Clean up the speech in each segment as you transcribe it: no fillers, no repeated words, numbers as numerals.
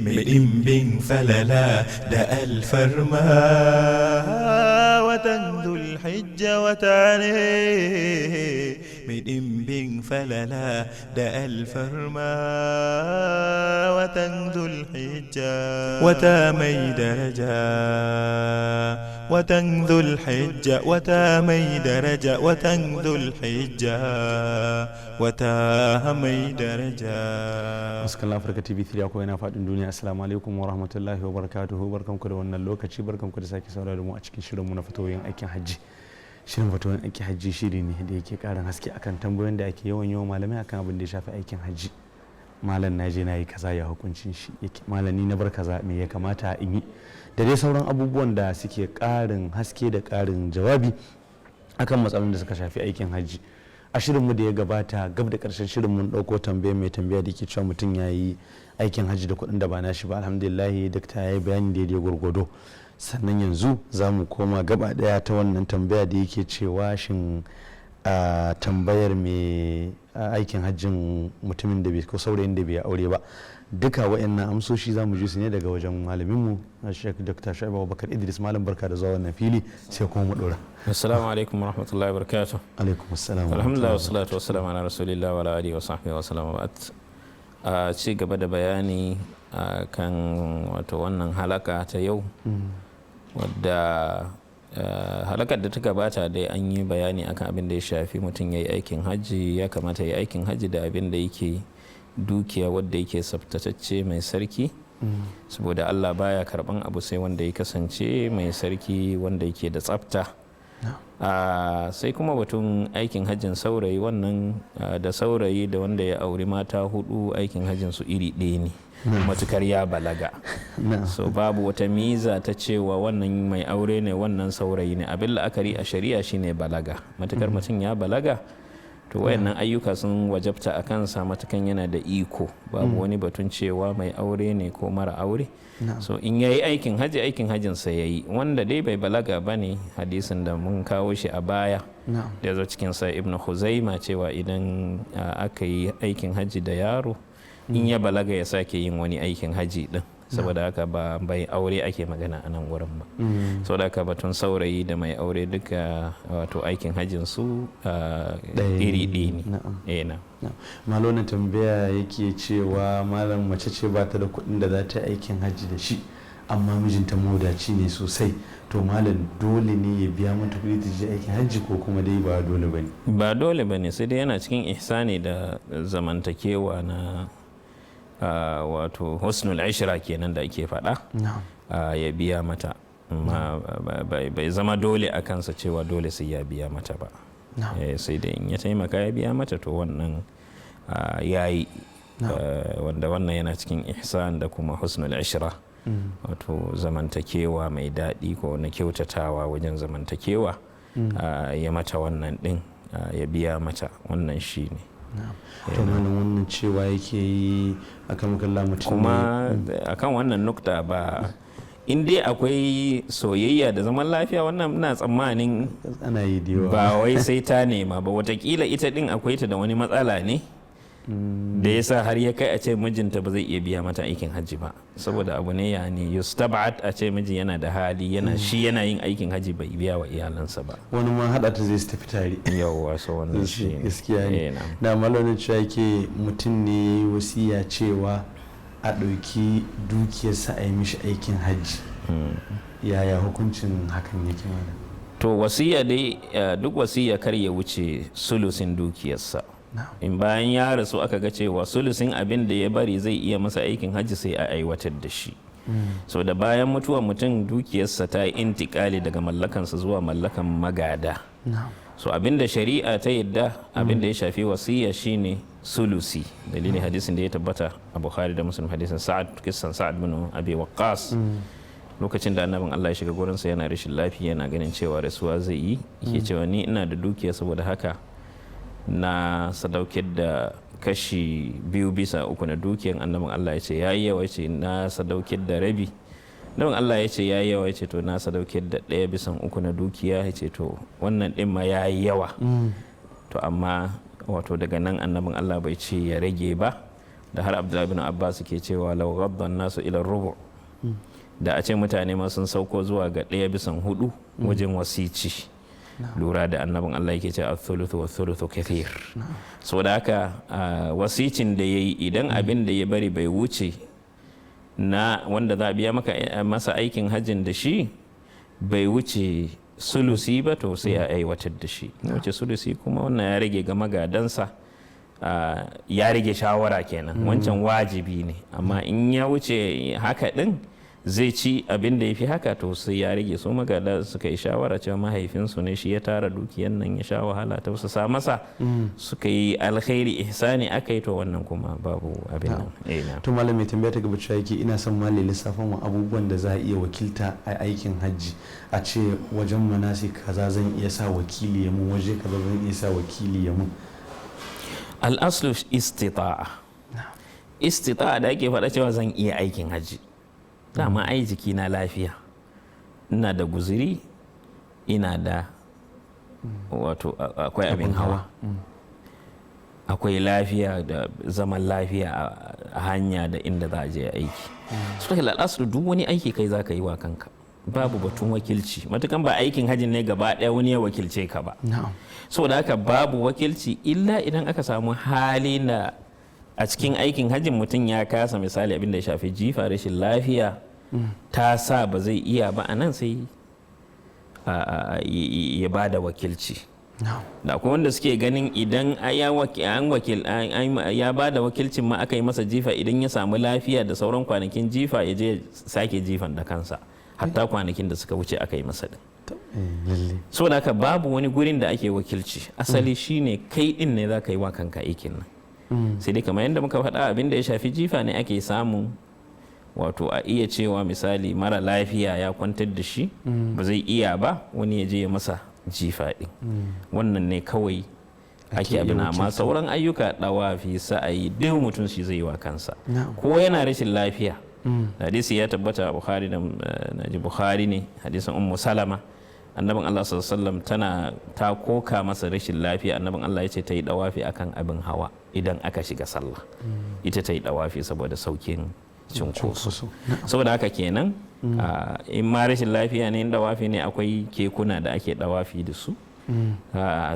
mai ɗimbin falala da alfarma. Watan Dhul-Hijja wata ne mai ɗimbin falala da alfarma. Watan Dhul-Hijja wata mai daraja. Watan Dhul-Hijja wata mai daraja. Watan Dhul-Hijja wata mai daraja. Maskallah Afirka TV3 akwai na faɗin duniya. Assalamu alaikum wa rahmatullahi wa barakatuhu. Barkanku da wannan lokaci, barkanku da sake saurara da mu a cikin shirinmu na fatawoyin aikin hajji. Shirin fatawoyin aikin hajji shiri ne da yake ƙarin haske akan tambayoyin da ake yawan malamai akan abin da ya shafi aikin hajji. Malam na je na yi kaza, ya hukuncin shi yake, malami na bar kaza me ya kamata in yi, da dai sauran abubuwan da suke ƙarin haske da ƙarin jawabi akan matsalolin da suka shafi aikin hajji. A shirinmu da ya gabata gab da ƙarshen shirin mun ɗauko tambaya mai tambaya da ke cewa mutum ya yi aikin hajji da kuɗin da ba nashi ba. Alhamdulillah dakta ya yi bayani daidai gwargwado. Sannan yanzu za mu koma gaba ɗaya ta wannan tambaya da yake cewa shin tambayar mai aikin hajjin mutumin da bai ko saurayin da bai aure ba. Duka waɗannan amsoshi za mu ji su ne daga wajen malaminmu Sheikh Dr. Shu'aibu Abubakar Idris. Malam barka da zuwa wannan fili, sai kuma mu ɗora. Assalamu alaikum wa rahmatullahi wa barakatuh. Alaikum assalam. Alhamdulillah wa salatu wa salam ala rasulillah wa ala alihi wa sahbihi wa sallam. A ci gaba da bayani kan wato wannan halaka ta yau, wadda halakar da ta gabata dai an yi bayani akan abin da ya shafi mutum ya yi aikin hajji, ya kamata ya yi aikin hajji da abin da yake dukiya wadda yake tsaftatacce mai sarki, saboda Allah baya karban abu sai wanda ya kasance mai sarki wanda yake da tsafta. Sai kuma batun aikin hajjin saurayi, wannan da saurayi da wanda ya auri mata hudu aikin hajjin su iri ɗaya ne matukar ya balaga. So babu wata miza ta cewa wannan mai aure ne wannan saurayi ne. Abin la'akari a shari'a shine balaga. Matukar mutum ya balaga to wayannan ayyuka sun wajabta a kansa matukan yana da iko. Babu wani batun cewa mai aure ne ko mara aure. So in yayi aikin hajjin sa yayi. Wanda dai bai balaga bane, hadisin da mun kawo shi a baya da yazo cikin sa Ibn Khuzaima cewa idan aka yi aikin hajji da yaro, in ya balaga ya sake yin wani aikin hajji din. Saboda haka ba bai aure ake magana a nan wurin ba. Saboda haka batun saurayi da mai aure duka wato aikin hajjin su iri ɗaya ne. Malona tambaya yake cewa malam mace ce ba ta da kuɗin da za ta yi aikin hajji da shi, amma mijinta mawadaci ne sosai, to malam dole ne ya biya mata kuɗi ta je aikin hajji ko kuma dai ba dole bane? Ba dole bane, sai dai yana cikin ihsani da zamantakewa na wato husnul ishra kenan da ake faɗa. Ya biya mata, bai zama dole a kansa cewa dole sai ya biya mata ba. Sai dai in ya taimaka ya biya mata to wannan yayi, wanda wannan yana cikin ihsan da kuma husnul ishra, wato zamantakewa mai daɗi ko na kyautatawa wajen zamantakewa. Ya mata wannan ɗin, ya biya mata, wannan shi ne. To wannan cewa yake yi akan makalla mutum kuma akan wannan nukta ba, in dai akwai soyayya da zaman lafiya, wannan ina tsammanin ana yi da ba wai sai ta nema ba. Watakila ita din akwai ta da wani matsala ne da yasa har ya kai a ce mijinta ba zai iya biya mata aikin hajji ba, saboda abu ne yani yustab'at a ce miji yana da hali, shi yana yin aikin hajji bai biya wa iyalansa ba. Wani ma hada ta zai tafi tare. Yawwa, so wannan shi gaskiya ne. Da malonin cewa yake mutum ne wasiya cewa a ɗauki dukiyarsa a yi mishi aikin hajji. Yaya hukuncin hakan yake mana? To wasiya dai, duk wasiya kar ya wuce sulusin dukiyarsa. In bayan ya rasu aka ga cewa sulusin abin da ya bari zai iya masa aikin hajji, sai a aiwatar da shi. So da bayan mutuwar mutum dukiyarsa ta yi intikali daga mallakansa zuwa mallakan magada. So abin da shari'a ta yadda, abin da ya shafi wasiya shine sulusi. Dalilin hadisin da ya tabbata a Bukhari da Muslim, hadisin kisan Sa'ad bin Abi Waqqas, lokacin da annabin Allah ya shiga gurinsa yana rashin lafiya, yana ganin cewa rasuwa zai yi, yake cewa ni ina da dukiya, saboda haka na sadaukar da kashi 2/3 na dukiyan. Annabin Allah ya ce yayi yawa, ya ce na sadaukar da rabi. Annabin Allah ya ce yayi yawa, ya ce to na sadaukar da 1/3 na dukiya, ya ce to wannan din ma yayi yawa. To amma wato daga nan annabin Allah bai ce ya rage ba, da har Abdullahi bin Abbas ke cewa law ghadda an-nasu ila rubu da a ce mutane ma sun sauko zuwa ga 1/4 wajen wasici lura da annabin Allah yake cewa ath-thuluthu wath-thuluthu kathir. Saboda haka wasicin da yayi idan abin da ya bari bai wuce na wanda za a biya masa aikin hajjin da shi bai wuce sulusi ba to sai a aiwatar da shi. Wuce sulusi kuma wannan ya rage ga magadansa, ya rage shawara kenan, wancan wajibi ne, amma in ya wuce haka din zai ci abin da ya fi haka to sai ya rage. su magada suka yi shawara cewa mahaifinsu ne shi ya tara dukiyan nan ya sha wahala ta wasu sa masa suka yi alkhairi ihsani aka yi to wannan kuma babu abin nan. To malam mai tambaya ta gaba cewa yake ina son malami lissafin wa abubuwan da za a iya wakilta a aikin hajji, a ce wajen manasi kaza zan iya sa wakili ya mun, waje kaza zan iya sa wakili ya mun. Al-aslu istita'a da ake faɗa cewa zan iya aikin hajji, dama ai jiki na lafiya, ina da guziri, ina da wato akwai abin hawa, akwai lafiya da zaman lafiya a hanya da inda za a je aiki. Su al'asru duk wani aiki kai za ka yi wa kanka, babu batun wakilci, matukan ba aikin hajji ne gaba ɗaya wani ya wakilce ka ba. Saboda haka babu wakilci illa idan aka samu hali na a cikin aikin hajjin mutum ya kasa, misali abin da ya shafi jifa, rashin lafiya ta sa ba zai iya ba, a nan sai ya ba da wakilci. Da akwai wanda suke ganin idan ya ba da wakilcin ma aka yi masa jifa, idan ya samu lafiya da sauran kwanakin jifa ya je sake jifan da kansa, hatta kwanakin da suka wuce aka yi masa din. So da haka babu wani gurin da ake wakilci, asali shine kai din ne za ka yi wa kanka aikin nan. Sai dai kamar yadda muka faɗa abin da ya shafi jifa ne ake samun wato a iya cewa misali mara lafiya ya kwantar da shi ba zai iya ba, wani ya je ya masa jifa din, wannan ne kawai ake abin. amma sauran ayyuka dawafi sa'ayi duk mutum shi zai yi wa kansa, ko yana rashin lafiya. Hadisi ya tabbata a Bukhari da naji Bukhari ne, hadisin Ummu Salama, annabin Allah sallallahu alaihi wasallam ta koka masa rashin lafiya, annabin Allah ya ce ta yi dawafi akan abin hawa idan aka shiga sallah, ita ta yi dawafi saboda saukin cunkoso. Saboda haka kenan in ma rashin lafiya ne, dawafi ne akwai kekuna da ake dawafi da su,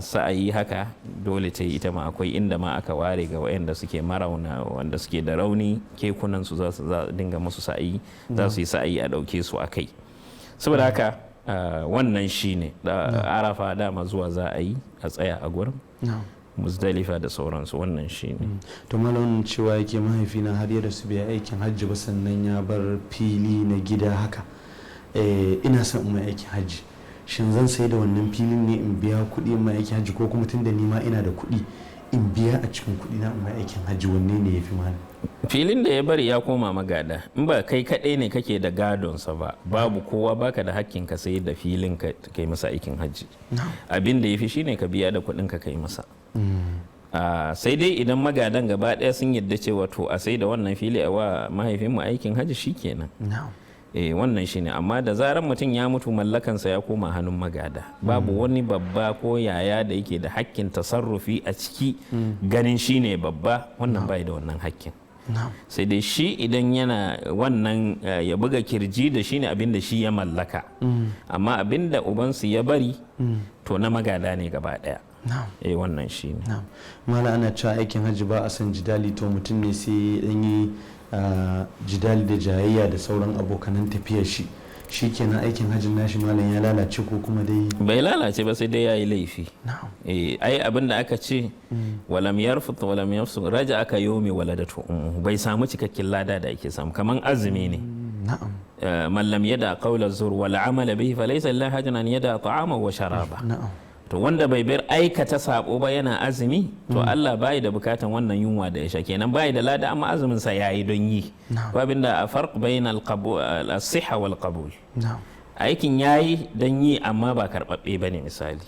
sa'ayi haka dole ta yi ita ma, akwai inda ma aka ware ga wayanda suke marauna, wanda suke da rauni, kekunan su za su dinga musu sa'ayi, za su yi sa'ayi a dauke su akai. Saboda haka wannan shine da Arafa dama zuwa za a yi a tsaya a gurin, Muzdalifa da sauransu, wannan shine. To malamin cewa yake mahaifina har ya rasu bai aikin hajji ba, sannan ya bar fili na gida haka, ina son in mai aikin hajji, shin zan sai da wannan filin ne in biya kuɗi in mai aikin hajji, ko kuma tunda ni ma ina da kuɗi in biya a cikin kuɗi na in mai aikin hajji, wanne ne ya fi mana? Filin da ya bari ya koma magada, in ba kai kaɗai ne kake da gadonsa ba, babu kowa baka da hakkin ka sai da filin ka kai masa aikin hajji. Abin da ya fi shine ka biya da kuɗin ka kai masa. Sai dai idan magadan gaba ɗaya sun yadda cewa to a sai da wannan fili a wa mahaifinmu aikin hajji shikenan. Wannan shine, amma da zarar mutum ya mutu mallakansa ya koma hannun magada, babu wani babba ko yaya da yake da hakkin tasarrufi a ciki ganin shine babba, wannan bai da wannan hakkin. Sai dai shi idan yana wannan ya buga kirji da shi ne abin da shi ya mallaka, amma abin da ubansu ya bari to na magada ne gaba daya. Wannan shi ne. Mala ana cewa aikin hajji ba a san jidali, to mutum ne sai dan yi jidali da jayayya da sauran abokanan tafiyar shi kenan aikin hajjin nashi malam ya lalace ko kuma dai? Bai lalace ba, sai dai ya yi laifi. Ai abin da aka ce walam yarfut walam yafsu raja aka yomi waladatu, bai samu cikakken lada da ake samu, kaman azumi ne. Man lam yada qawla zur wal amala bihi falaysa lillahi hajjun an yada ta'ama wa sharaba. To wanda bai bar aikata sabo ba yana azumi, to Allah bai da bukatan wannan yunwa da ya sha, kenan bai da lada, amma azumin sa yayi don yi. Ko abinda a farq bain al-sihha wal qabul. Aikin yayi don yi amma ba karbabbe bane misali.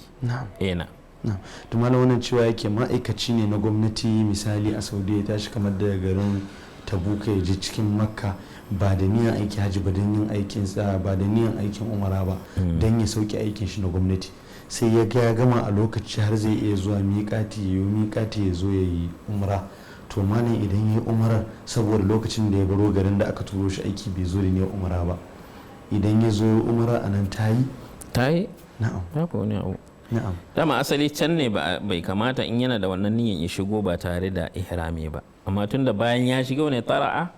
To malam wannan cewa yake ma'aikaci ne na gwamnati, misali a Saudiya, tashi kamar daga garin Tabuka ya je cikin Makka, ba da niyan aiki haji ba, don yin aikin sa, ba da niyan aikin umara ba, don ya sauke aikin shi na gwamnati. Sai ya ga gama a lokaci har zai iya zuwa miƙati ya zo ya yi umra, to malam idan ya umara saboda lokacin da ya baro garin da aka turo shi aiki bai zo da ne umara ba, idan ya zo umara a nan ta yi? Na'am. Babu wani abu. Na'am. Dama asali can ne bai kamata in yana da wannan niyyar ya shigo ba tare da ihrami ba, amma tun da bayan ya shigo ne tara'a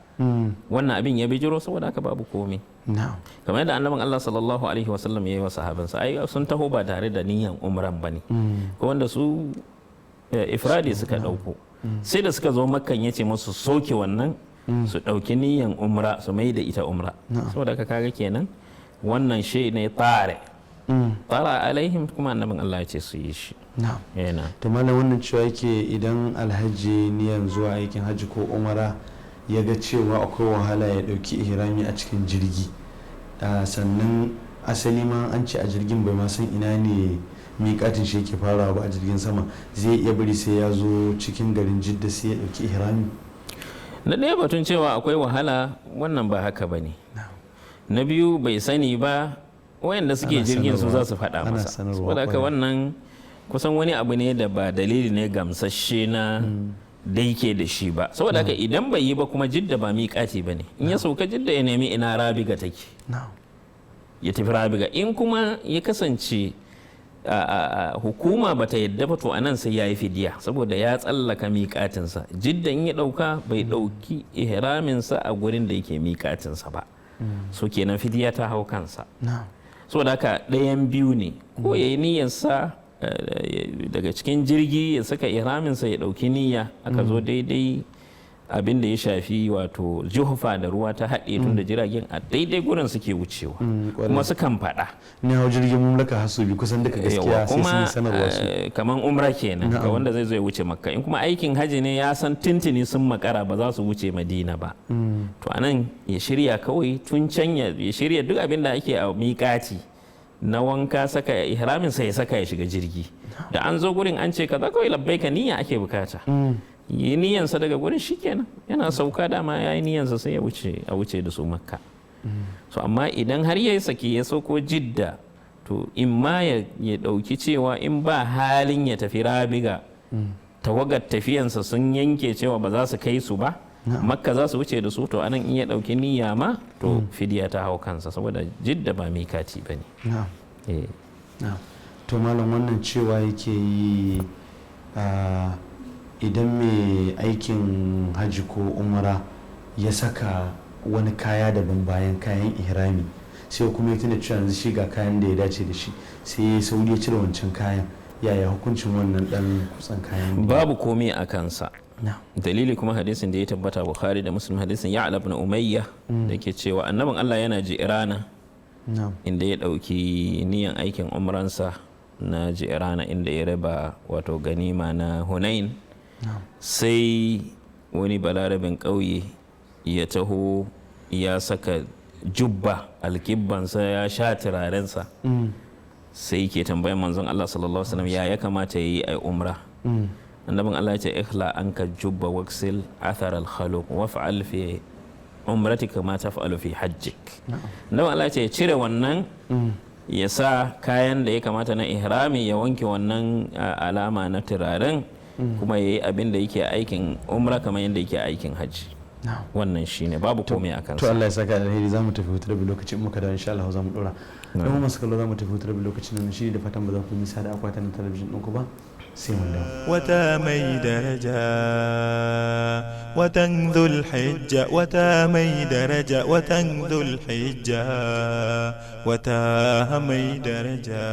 wannan abin ya bijiro, saboda haka babu komai. Na'am. Kamar yadda annabin Allah sallallahu alaihi wasallam ya yi wa sahabansa, ai sun taho ba tare da niyyar umran bane, ko wanda su ifradi suka dauko, sai da suka zo makkan ya ce musu soke wannan su dauki niyyar umra su mai da ita umra, saboda haka kaga kenan wannan shi ne tare alaihim, kuma annabin Allah ya ce su yi shi. Na'am. To malam wannan cewa yake idan alhaji niyan zuwa aikin hajji ko umara ya ga cewa akwai wahala ya dauki ihrami a cikin jirgi, sannan asali ma an ce a jirgin bai ma san ina ne miƙatin shi yake farawa ba a jirgin sama, zai iya bari sai ya zo cikin garin Jidda sai ya dauki ihrami? Na ɗaya batun cewa akwai wahala wannan ba haka ba ne. Na biyu bai sani ba, wayanda suke jirgin su za su faɗa masa, saboda haka wannan kusan wani abu ne da ba dalili ne gamsashe na da yake da shi ba, saboda haka idan bai yi ba kuma Jidda ba miƙati ba ne, in ya sauka Jidda ya nemi ina Rabiga take, ya tafi Rabiga. In kuma ya kasance hukuma bata yadda ba, to anan sai ya yi fidiya, saboda ya tsallaka miƙatinsa. Jidda in ya ɗauka bai ɗauki ihraminsa a gurin da yake miƙatinsa ba, so kenan fidiya ta hau kansa. Saboda haka ɗayan biyu ne, ko ya yi niyyarsa daga cikin jirgi ya saka ihraminsa ya ɗauki niyya, aka zo daidai abin da ya shafi wato juhufa da ruwa ta haɗe tun da jiragen a daidai gurin suke wucewa, kuma sukan faɗa. Ni hau jirgin mamlaka hasubi kusan duka gaskiya sai sun sanarwa su. Kaman umra kenan ga wanda zai zo ya wuce makka. In kuma aikin haji ne ya san tintini sun makara ba za su wuce madina ba, to anan ya shirya kawai tun can ya shirya duk abin da ake a miƙati na wanka, saka ihramin sa ya saka ya shiga jirgi, da an zo gurin an ce kaza kawai labbaika niyya ake bukata, yi niyyansa daga gurin shikenan, yana sauka dama ya yi niyyansa sai ya wuce a wuce da su makka. So amma idan har ya yi saki ya sauko Jidda, to in ma ya dauki cewa in ba halin ya tafi Rabiga, tawagar tafiyansa sun yanke cewa ba za su kai su ba, makka za su wuce da su, to anan in ya dauki niyya ma to fidiya ta hau kansa, saboda Jidda ba mikati ba ne. To malam wannan cewa yake yi idan mai aikin hajji ko umara ya saka wani kaya daban bayan kayan ihrami, sai kuma ya tuna cewa yanzu shi ga kayan da ya dace da shi, sai ya sauri ya cire wancan kayan, yaya hukuncin wannan dan kusan kayan? Babu komai a kansa. Dalili kuma hadisin da ya tabbata Bukhari da Muslim, hadisin Ya'la ibn Umayya da ke cewa annabin Allah yana Ji'rana, inda ya dauki niyan aikin umransa na Ji'rana, inda ya raba wato ganima na Hunain. Sai wani balarabin ƙauye ya taho ya saka jubba alkibbansa ya sha turarensa, sai ke tambayan manzon Allah sallallahu alaihi wasallam ya kamata ya yi ai umra. Annabin Allah ya ce ikhla anka jubba waksil athar al-khaluq waf'al fi umratika ma taf'alu fi hajjik. Annabin Allah ya ce cire wannan, ya sa kayan da ya kamata na ihrami, ya wanke wannan alama na turaren, kuma ya yi abin da yake aikin umra kamar yadda yake aikin hajji. Wannan shine babu komai a kansa. To Allah ya saka alheri. Za mu tafi hutu da lokaci, in muka dawo insha Allah za mu dora. Don masu kallo za mu tafi hutu da lokacin nan, shi da fatan ba za ku nisa da akwatin talabijin ɗinku ba, sai mun dawo. wata mai daraja watan dhulhijja, wata mai daraja watan dhulhijja, wata mai daraja.